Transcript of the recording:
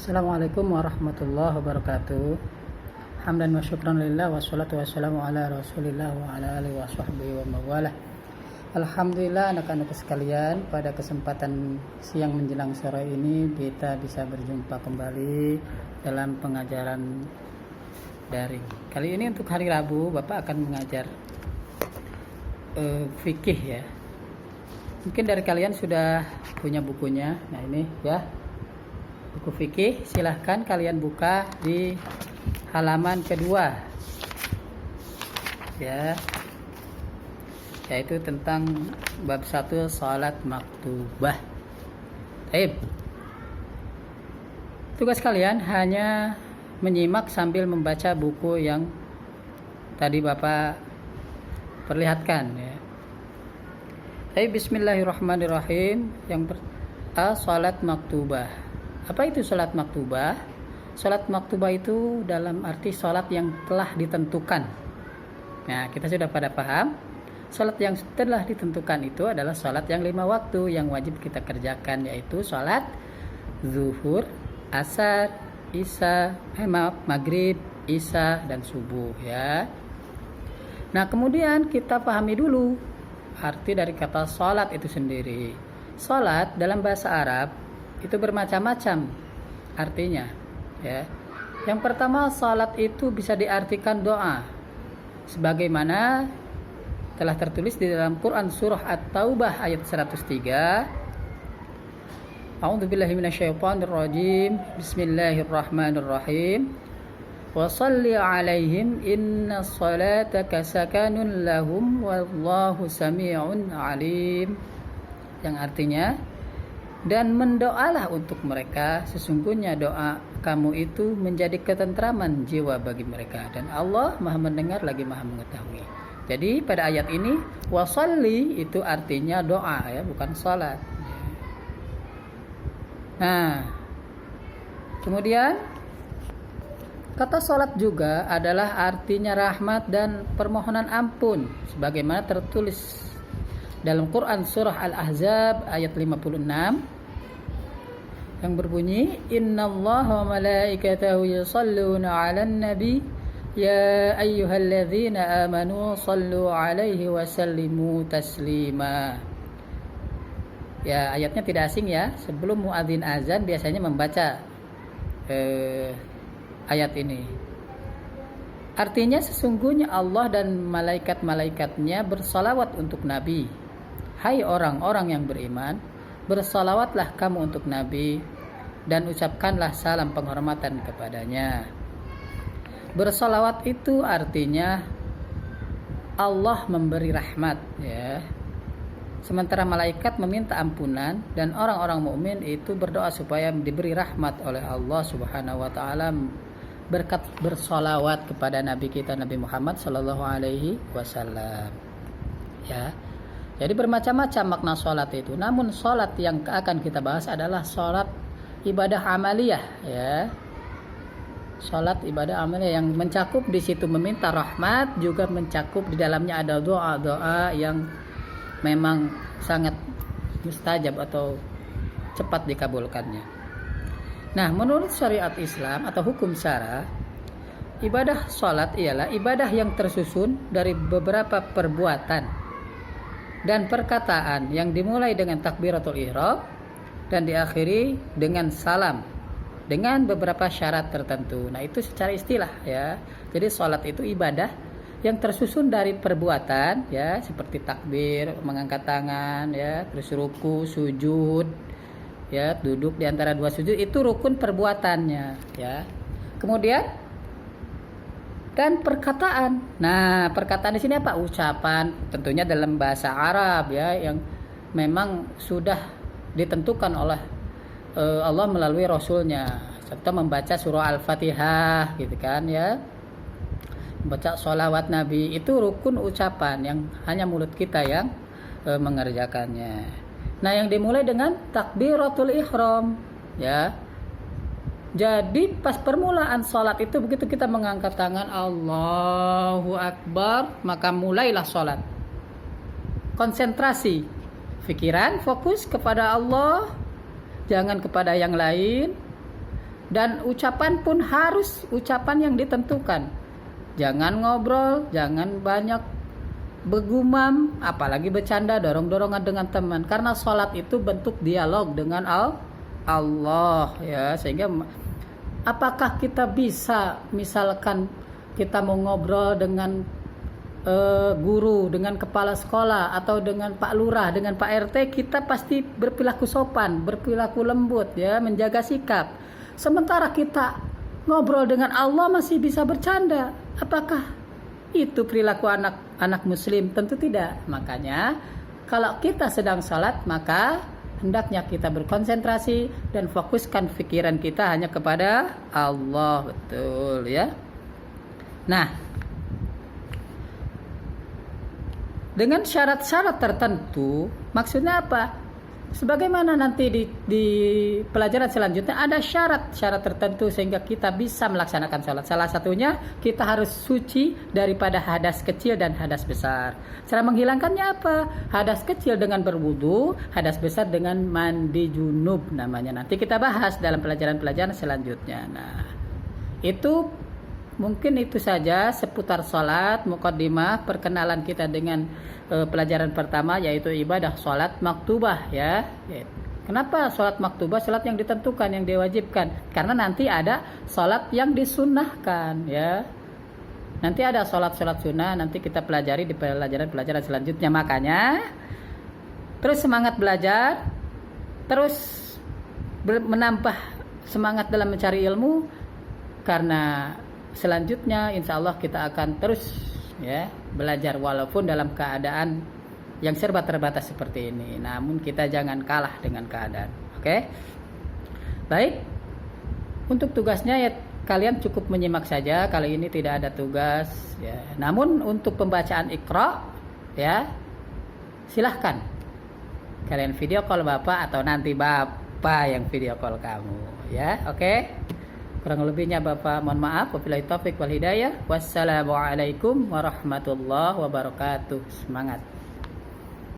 Assalamualaikum warahmatullahi wabarakatuh. Hamdan wa syukran lillah wassalatu wassalamu ala rasulillah wa ala alihi wa sahbihi wa mawalah. Alhamdulillah anak-anak sekalian, pada kesempatan siang menjelang sore ini kita bisa berjumpa kembali dalam pengajaran daring. Kali ini untuk hari Rabu Bapak akan mengajar fikih ya. Mungkin dari kalian sudah punya bukunya. Nah ini ya, buku fikih, silahkan kalian buka di halaman kedua ya, yaitu tentang bab 1 salat maktubah. Baik, tugas kalian hanya menyimak sambil membaca buku yang tadi Bapak perlihatkan ya. Baik, bismillahirrahmanirrahim. Yang salat maktubah. Apa itu salat maktubah? Salat maktubah itu dalam arti salat yang telah ditentukan. Nah, kita sudah pada paham. Salat yang telah ditentukan itu adalah salat yang 5 waktu yang wajib kita kerjakan, yaitu salat zuhur, asar, maghrib, isya, dan subuh ya. Nah, kemudian kita pahami dulu arti dari kata salat itu sendiri. Salat dalam bahasa Arab itu bermacam-macam artinya ya. Yang pertama, salat itu bisa diartikan doa, sebagaimana telah tertulis di dalam Quran surah At-Taubah ayat 103. A'udzubillahi minasyaitonirrajim. Bismillahirrahmanirrahim. Wa shalli 'alaihim inna salataka sakanun lahum wallahu samii'un 'alim. Yang artinya, dan mendoalah untuk mereka, sesungguhnya doa kamu itu menjadi ketentraman jiwa bagi mereka, dan Allah Maha mendengar lagi Maha mengetahui. Jadi pada ayat ini wasalli itu artinya doa ya, bukan salat. Nah, kemudian kata salat juga adalah artinya rahmat dan permohonan ampun, sebagaimana tertulis dalam Quran surah Al-Ahzab ayat 56 yang berbunyi, innallaha wa malaikatahu yusalluna 'alan nabi ya ayyuhalladzina amanu sallu 'alaihi wa sallimu taslima. Ya, ayatnya tidak asing ya. Sebelum muadzin azan biasanya membaca ayat ini. Artinya, sesungguhnya Allah dan malaikat-malaikatnya bersalawat untuk Nabi. Hai orang-orang yang beriman, bersalawatlah kamu untuk Nabi dan ucapkanlah salam penghormatan kepadanya. Bersalawat itu artinya Allah memberi rahmat ya. Sementara malaikat meminta ampunan, dan orang-orang mukmin itu berdoa supaya diberi rahmat oleh Allah Subhanahu wa taala berkat bersalawat kepada Nabi kita Nabi Muhammad sallallahu alaihi wasallam. Ya. Jadi bermacam-macam makna sholat itu. Namun sholat yang akan kita bahas adalah sholat ibadah amaliyah ya. Sholat ibadah amaliyah yang mencakup di situ meminta rahmat, juga mencakup di dalamnya ada doa-doa yang memang sangat mustajab atau cepat dikabulkannya. Nah, menurut syariat Islam atau hukum syara, ibadah sholat ialah ibadah yang tersusun dari beberapa perbuatan dan perkataan yang dimulai dengan takbiratul ihram dan diakhiri dengan salam dengan beberapa syarat tertentu. Nah, itu secara istilah ya. Jadi sholat itu ibadah yang tersusun dari perbuatan ya, seperti takbir, mengangkat tangan ya, terus ruku, sujud ya, duduk di antara dua sujud, itu rukun perbuatannya ya. Kemudian dan perkataan. Nah, perkataan di sini apa? Ucapan, tentunya dalam bahasa Arab ya, yang memang sudah ditentukan oleh Allah melalui Rasulnya, serta membaca surah Al-Fatihah gitu kan ya, membaca sholawat Nabi, itu rukun ucapan yang hanya mulut kita yang mengerjakannya. Nah, yang dimulai dengan takbiratul ihram ya. Jadi pas permulaan sholat itu, begitu kita mengangkat tangan Allahu Akbar, maka mulailah sholat. Konsentrasi pikiran, fokus kepada Allah, jangan kepada yang lain. Dan ucapan pun harus ucapan yang ditentukan. Jangan ngobrol, jangan banyak begumam, apalagi bercanda, dorong-dorongan dengan teman. Karena sholat itu bentuk dialog dengan Allah, ya. Sehingga apakah kita bisa, misalkan kita mau ngobrol dengan guru, dengan kepala sekolah, atau dengan Pak Lurah, dengan Pak RT, kita pasti berperilaku sopan, berperilaku lembut, ya, menjaga sikap. Sementara kita ngobrol dengan Allah masih bisa bercanda. Apakah itu perilaku anak muslim? Tentu tidak. Makanya kalau kita sedang sholat, maka hendaknya kita berkonsentrasi dan fokuskan pikiran kita hanya kepada Allah. Betul, ya. Nah, dengan syarat-syarat tertentu, maksudnya apa? Sebagaimana nanti di pelajaran selanjutnya ada syarat-syarat tertentu sehingga kita bisa melaksanakan sholat. Salah satunya kita harus suci daripada hadas kecil dan hadas besar. Cara menghilangkannya apa? Hadas kecil dengan berwudu, hadas besar dengan mandi junub namanya. Nanti kita bahas dalam pelajaran-pelajaran selanjutnya. Nah, itu mungkin itu saja seputar sholat, muqaddimah, perkenalan kita dengan pelajaran pertama, yaitu ibadah sholat maktubah, ya. Kenapa sholat maktubah? Sholat yang ditentukan, yang diwajibkan. Karena nanti ada sholat yang disunnahkan, ya. Nanti ada sholat-sholat sunnah, nanti kita pelajari di pelajaran-pelajaran selanjutnya. Makanya terus semangat belajar, terus menambah semangat dalam mencari ilmu, karena selanjutnya insya Allah kita akan terus, ya, belajar walaupun dalam keadaan yang serba terbatas seperti ini. Namun kita jangan kalah dengan keadaan. Oke? Baik. Untuk tugasnya, ya, kalian cukup menyimak saja. Kali ini tidak ada tugas, ya. Namun untuk pembacaan Iqra, ya, silahkan kalian video call Bapak atau nanti Bapak yang video call kamu, ya. Oke? Kurang lebihnya Bapak mohon maaf. Wabillahi taufik wal hidayah. Wassalamualaikum warahmatullahi wabarakatuh. Semangat.